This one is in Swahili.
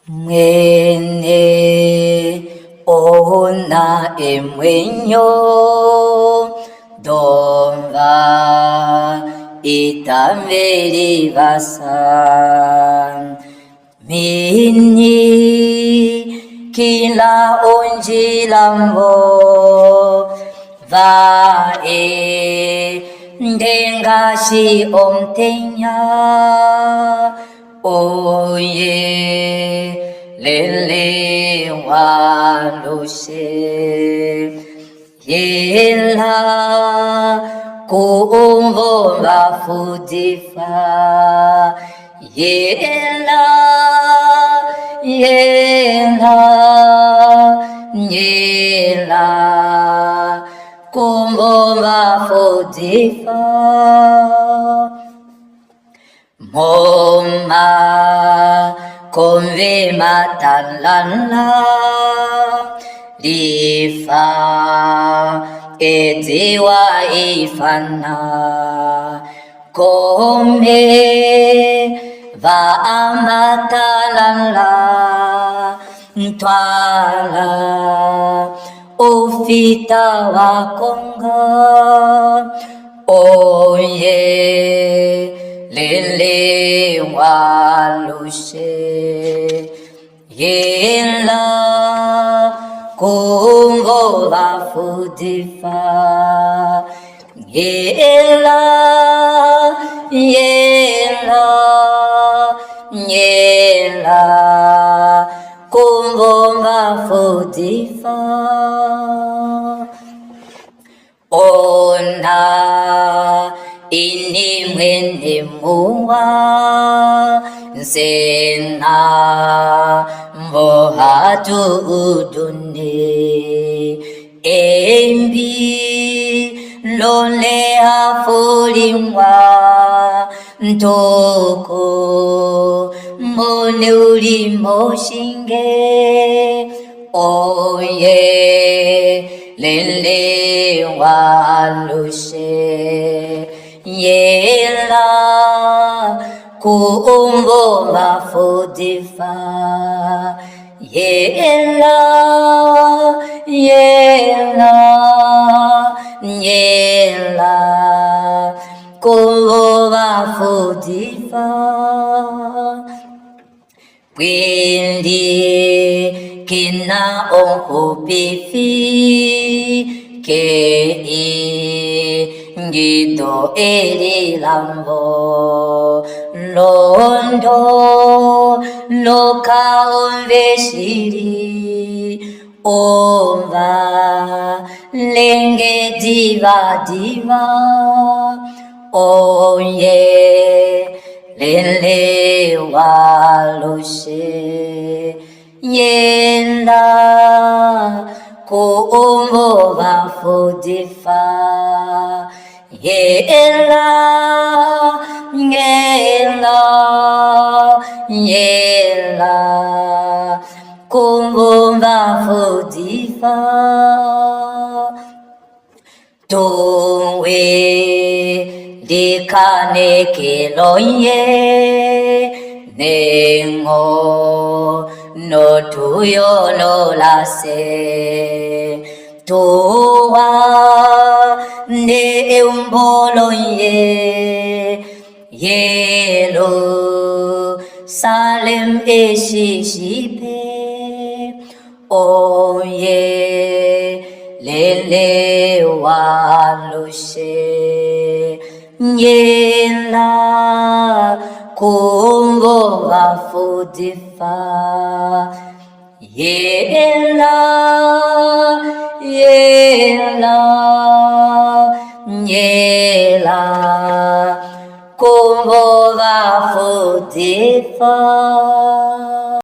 Mwene ona emwenyo donva itamveri vasa mini kila onjilambo vae ndengashi omtenya oye lele waloshe yela kumbo mafudifa yela kumbo mafudifa moma konve matalala lifa etiwa ifana kome va matalala ntwala ufita wakonga oye lele walushe yela kumbo vafudifa yela kumbo vafudifa ona ini mwene muwa nsena mbohatu udune embi lole hafulimwa ntoko mone ulimo shinge oye lele walushe yela kumbo mafudifa yela kumbo mafudifa Pwindi kina onkupifi ke ngito eri lambo londo loka onveshiri omva lenge diva oye lele waloshe yela kumbo vafudifa yela kumbo vafudifa towe dikane keloye nengo no tuyo no lase towa ne umboloye yelo salem eshishipe oye lele walushe yela kumbo vafudifa yela kumbo vafudifa